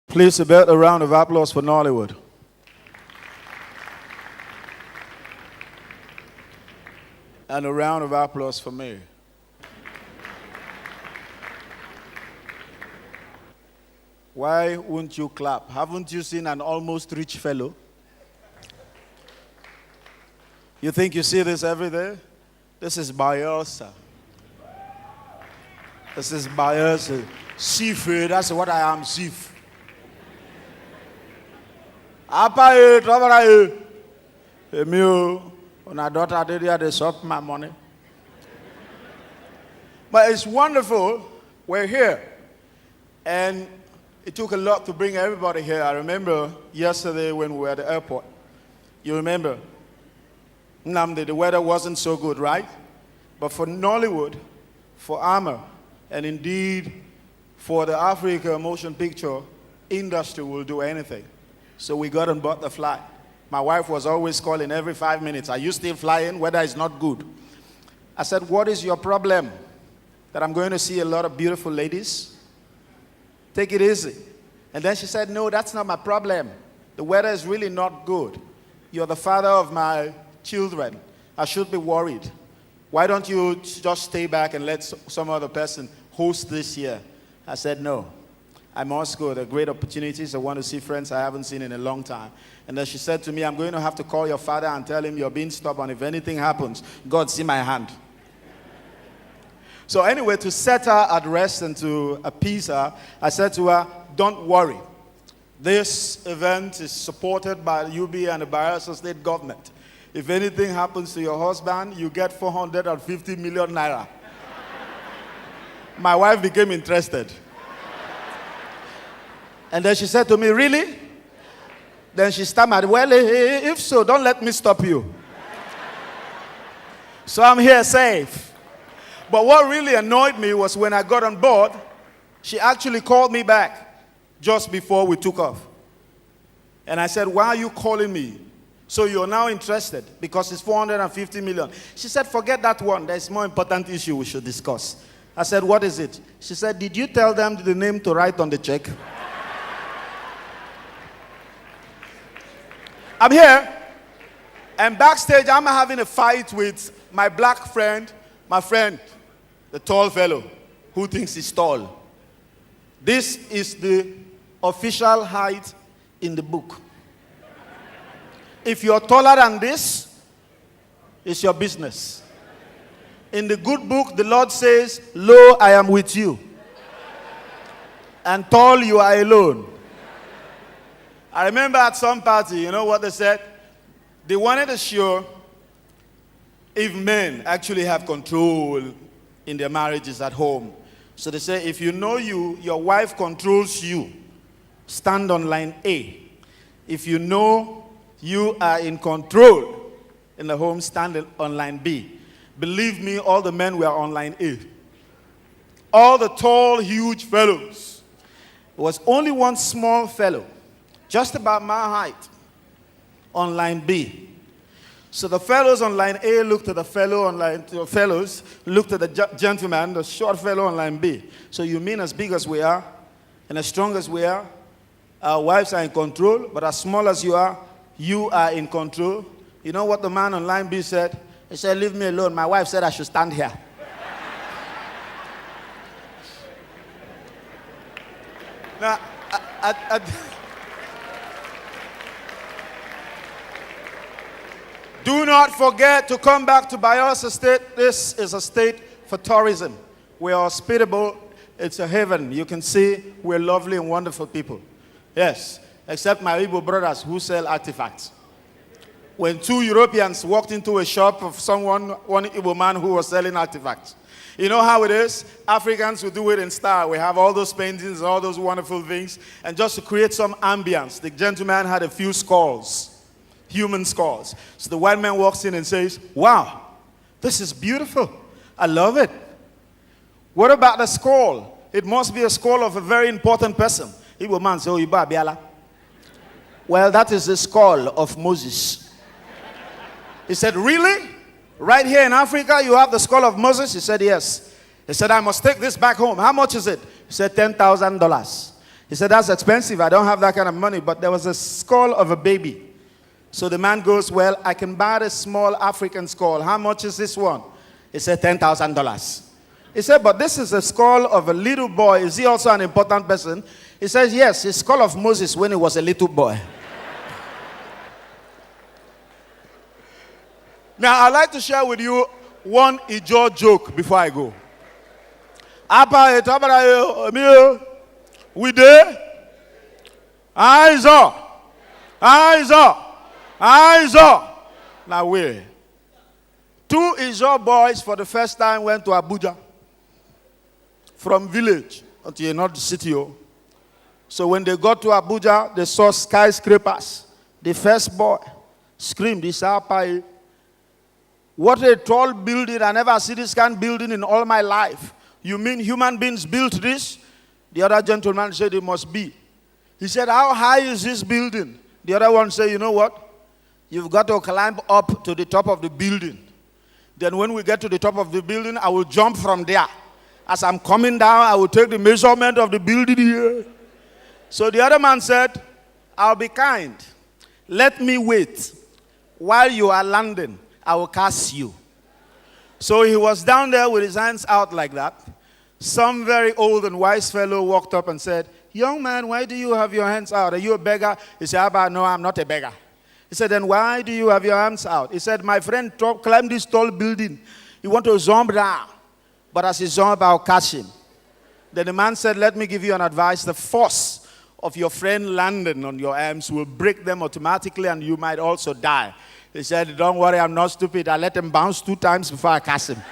Please, a round of applause for Nollywood. And a round of applause for me. Why won't you clap? Haven't you seen an almost rich fellow? You think you see this every day? This is Bayelsa. This is Bayelsa. Seafood, that's what I am, seafood. Apa e, trouble e. Emio, when I daughter did here, they sucked my money. But it's wonderful. We're here. And it took a lot to bring everybody here. I remember yesterday when we were at the airport. You remember? Nnamdi, the weather wasn't so good, right? But for Nollywood, for AMAA, and indeed for the Africa motion picture industry will do anything. So we got and bought the flight. My wife was always calling every 5 minutes, are you still flying? Weather is not good. I said, what is your problem? That I'm going to see a lot of beautiful ladies? Take it easy. And then she said, no, that's not my problem. The weather is really not good. You're the father of my children. I should be worried. Why don't you just stay back and let some other person host this year? I said, no. I must go. There are great opportunities. I want to see friends I haven't seen in a long time. And then she said to me, I'm going to have to call your father and tell him you're being stubborn. If anything happens, God, see my hand. So anyway, to set her at rest and to appease her, I said to her, don't worry. This event is supported by UB and the Bayelsa State government. If anything happens to your husband, you get 450 million naira. My wife became interested. And then she said to me, really? Then she stammered, well, if so, don't let me stop you. So I'm here safe. But what really annoyed me was when I got on board, she actually called me back just before we took off. And I said, why are you calling me? So you're now interested because it's 450 million. She said, forget that one. There's a more important issue we should discuss. I said, what is it? She said, did you tell them the name to write on the check? I'm here, and backstage, I'm having a fight with my black friend, the tall fellow, who thinks he's tall. This is the official height in the book. If you're taller than this, it's your business. In the good book, the Lord says, lo, I am with you. And tall, you are alone. I remember at some party, you know what they said? They wanted to show if men actually have control in their marriages at home. So they say, if you know your wife controls you, stand on line A. If you know you are in control in the home, stand on line B. Believe me, all the men were on line A. All the tall, huge fellows. There was only one small fellow, just about my height, on line B. So the fellows on line A looked at the fellow on line, fellows looked at the gentleman, the short fellow on line B. So you mean as big as we are, and as strong as we are, our wives are in control, but as small as you are in control. You know what the man on line B said? He said, leave me alone. My wife said I should stand here. Now, do not forget to come back to Bayelsa State. This is a state for tourism. We are hospitable. It's a heaven. You can see we're lovely and wonderful people. Yes, except my Igbo brothers who sell artifacts. When two Europeans walked into a shop of one Igbo man who was selling artifacts. You know how it is? Africans will do it in style. We have all those paintings, all those wonderful things. And just to create some ambience, the gentleman had a few skulls, human skulls. So the white man walks in and says, wow, this is beautiful. I love it. What about the skull? It must be a skull of a very important person. Igbo man says, oh, well, that is the skull of Moses. He said, really? Right here in Africa, you have the skull of Moses? He said, yes. He said, I must take this back home. How much is it? He said, $10,000. He said, that's expensive. I don't have that kind of money. But there was a skull of a baby. So the man goes, well, I can buy a small African skull. How much is this one? He said, $10,000. He said, but this is the skull of a little boy. Is he also an important person? He says, yes, the skull of Moses when he was a little boy. Now, I'd like to share with you one Ijo joke before I go. We there? Eyes up. Eyes up. Eyes up. Now where? Two Ijo boys for the first time went to Abuja. From village until not the city. So when they got to Abuja, they saw skyscrapers. The first boy screamed, he said, what a tall building. I never see this kind of building in all my life. You mean human beings built this? The other gentleman said it must be. He said, how high is this building? The other one said, you know what? You've got to climb up to the top of the building. Then when we get to the top of the building, I will jump from there. As I'm coming down, I will take the measurement of the building here. So the other man said, I'll be kind. Let me wait. While you are landing, I will cast you. So he was down there with his hands out like that. Some very old and wise fellow walked up and said, young man, why do you have your hands out? Are you a beggar? He said, Abba, no, I'm not a beggar. He said, then why do you have your hands out? He said, my friend climbed this tall building. He want to jump down. But as he jumped, I'll catch him. Then the man said, let me give you an advice. The force of your friend landing on your arms will break them automatically and you might also die. He said, don't worry, I'm not stupid. I let him bounce 2 times before I catch him.